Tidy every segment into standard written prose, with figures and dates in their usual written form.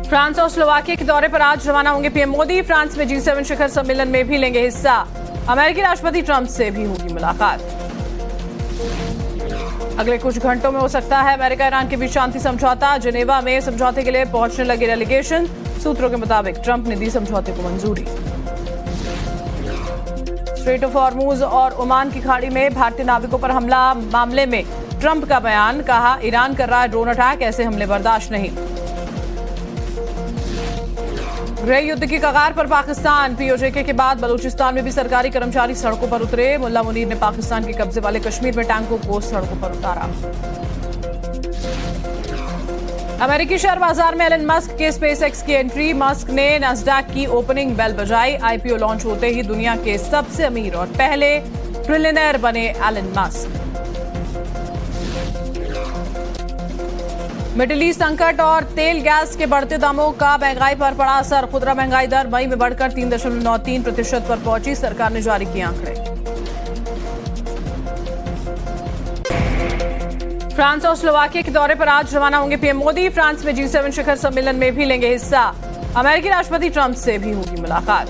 France और Slovakia के दौरे पर आज रवाना होंगे पीएम मोदी। फ्रांस में G7 शिखर सम्मेलन में भी लेंगे हिस्सा। अमेरिकी राष्ट्रपति ट्रंप से भी होगी मुलाकात। अगले कुछ घंटों में हो सकता है अमेरिका ईरान के बीच शांति समझौता। जिनेवा में समझौते के लिए पहुंचने लगी डेलीगेशन। सूत्रों के मुताबिक ट्रंप ने दी समझौते को मंजूरी। स्ट्रेट ऑफ हॉर्मुज और ओमान की खाड़ी में भारतीय नाविकों पर हमला मामले में ट्रंप का बयान। कहा, ईरान कर रहा है ड्रोन अटैक, ऐसे हमले बर्दाश्त नहीं। गृह युद्ध की कगार पर पाकिस्तान। पीओजे के बाद बलूचिस्तान में भी सरकारी कर्मचारी सड़कों पर उतरे। मुल्ला मुनीर ने पाकिस्तान के कब्जे वाले कश्मीर में टैंकों को सड़कों पर उतारा। अमेरिकी शेयर बाजार में एलन मस्क के स्पेसएक्स की एंट्री। मस्क ने नैस्डैक की ओपनिंग बेल बजाई। आईपीओ लॉन्च होते ही दुनिया के सबसे अमीर और पहले ट्रिलियनर बने एलन मस्क। मिडिल ईस्ट संकट और तेल गैस के बढ़ते दामों का महंगाई पर पड़ा असर। खुदरा महंगाई दर मई में बढ़कर 3.93% पर पहुंची। सरकार ने जारी किए आंकड़े। फ्रांस और स्लोवाकिया के दौरे पर आज रवाना होंगे पीएम मोदी। फ्रांस में G7 शिखर सम्मेलन में भी लेंगे हिस्सा। अमेरिकी राष्ट्रपति ट्रंप से भी होगी मुलाकात।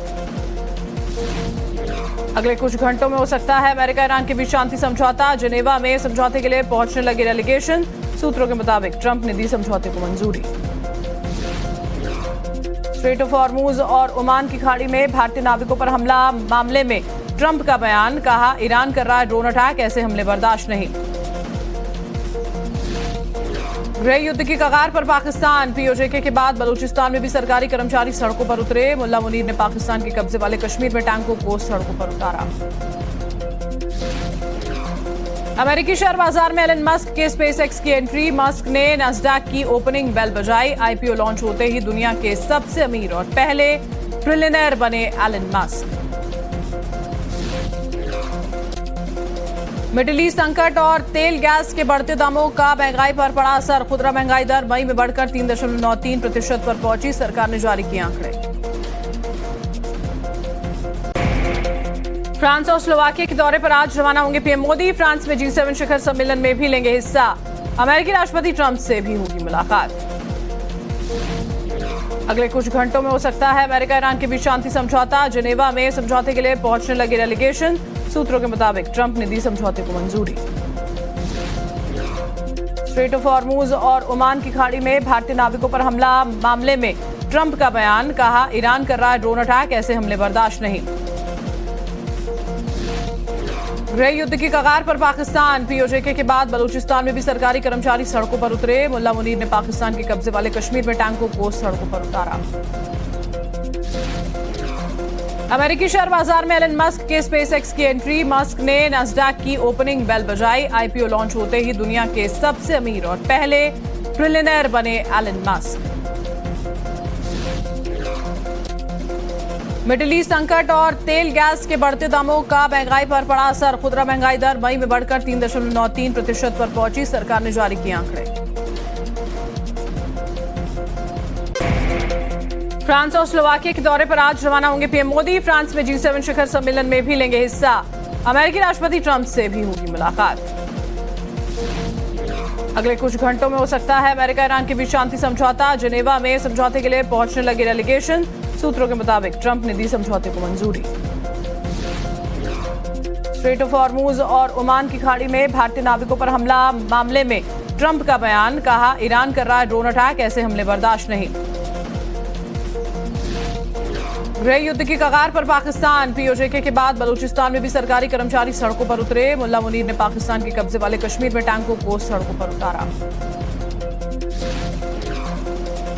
अगले कुछ घंटों में हो सकता है अमेरिका ईरान के बीच शांति समझौता। जिनेवा में समझौते के लिए पहुंचने लगी डेलीगेशन। सूत्रों के मुताबिक ट्रंप ने दी समझौते को मंजूरी। स्ट्रेट ऑफ हॉर्मुज और ओमान की खाड़ी में भारतीय नाविकों पर हमला मामले में ट्रंप का बयान। कहा, ईरान कर रहा है ड्रोन अटैक, ऐसे हमले बर्दाश्त नहीं। गृह युद्ध की कगार पर पाकिस्तान। पीओजे के बाद बलूचिस्तान में भी सरकारी कर्मचारी सड़कों पर उतरे। मुल्ला मुनीर ने पाकिस्तान के कब्जे वाले कश्मीर में टैंकों को सड़कों पर उतारा। अमेरिकी शेयर बाजार में एलन मस्क के स्पेसएक्स की एंट्री। मस्क ने नैस्डैक की ओपनिंग बेल बजाई। आईपीओ लॉन्च होते ही दुनिया के सबसे अमीर और पहले ट्रिलियनर बने एलन मस्क। मिडिल ईस्ट संकट और तेल गैस के बढ़ते दामों का महंगाई पर पड़ा असर। खुदरा महंगाई दर मई में बढ़कर 3.93% पर पहुंची। सरकार ने जारी किए आंकड़े। फ्रांस और स्लोवाकिया के दौरे पर आज रवाना होंगे पीएम मोदी। फ्रांस में G7 शिखर सम्मेलन में भी लेंगे हिस्सा। अमेरिकी राष्ट्रपति ट्रंप से भी होगी मुलाकात। अगले कुछ घंटों में हो सकता है अमेरिका ईरान के बीच शांति समझौता। जिनेवा में समझौते के लिए पहुंचने लगी डेलीगेशन। सूत्रों के मुताबिक ट्रंप ने दी समझौते को मंजूरी। स्ट्रेट ऑफ हॉर्मुज और ओमान की खाड़ी में भारतीय नाविकों पर हमला मामले में ट्रंप का बयान। कहा, ईरान कर रहा है ड्रोन अटैक, ऐसे हमले बर्दाश्त नहीं। गृह युद्ध की कगार पर पाकिस्तान। पीओजे के बाद बलूचिस्तान में भी सरकारी कर्मचारी सड़कों पर उतरे। मुल्ला मुनीर ने पाकिस्तान के कब्जे वाले कश्मीर में टैंकों को सड़कों पर उतारा। अमेरिकी शेयर बाजार में एलन मस्क के स्पेसएक्स की एंट्री। मस्क ने नैस्डैक की ओपनिंग बेल बजाई। आईपीओ लॉन्च होते ही दुनिया के सबसे अमीर और पहले ट्रिलियनर बने एलन मस्क। मिडिल ईस्ट संकट और तेल गैस के बढ़ते दामों का महंगाई पर पड़ा असर। खुदरा महंगाई दर मई में बढ़कर 3.93% पर पहुंची। सरकार ने जारी किए आंकड़े। फ्रांस और स्लोवाकिया के दौरे पर आज रवाना होंगे पीएम मोदी। फ्रांस में G7 शिखर सम्मेलन में भी लेंगे हिस्सा। अमेरिकी राष्ट्रपति ट्रंप से भी होगी मुलाकात। अगले कुछ घंटों में हो सकता है अमेरिका ईरान के बीच शांति समझौता। जिनेवा में समझौते के लिए पहुंचने लगी डेलीगेशन। सूत्रों के मुताबिक ट्रंप ने दी समझौते को मंजूरी। स्ट्रेट ऑफ हॉर्मुज और ओमान की खाड़ी में भारतीय नाविकों पर हमला मामले में ट्रंप का बयान। कहा, ईरान कर रहा है ड्रोन अटैक, ऐसे हमले बर्दाश्त नहीं। गृह युद्ध की कगार पर पाकिस्तान। पीओजे के बाद बलूचिस्तान में भी सरकारी कर्मचारी सड़कों पर उतरे। मुल्ला मुनीर ने पाकिस्तान के कब्जे वाले कश्मीर में टैंकों को सड़कों पर उतारा।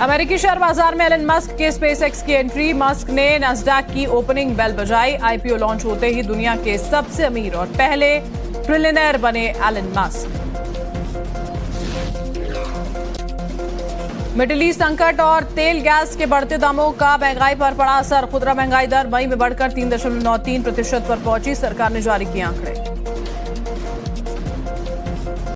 अमेरिकी शेयर बाजार में एलन मस्क के स्पेसएक्स की एंट्री। मस्क ने नैस्डैक की ओपनिंग बेल बजाई। आईपीओ लॉन्च होते ही दुनिया के सबसे अमीर और पहले ट्रिलियनर बने एलन मस्क। मिडिल ईस्ट संकट और तेल गैस के बढ़ते दामों का महंगाई पर पड़ा असर। खुदरा महंगाई दर मई में बढ़कर 3.93% पर पहुंची। सरकार ने जारी किए आंकड़े।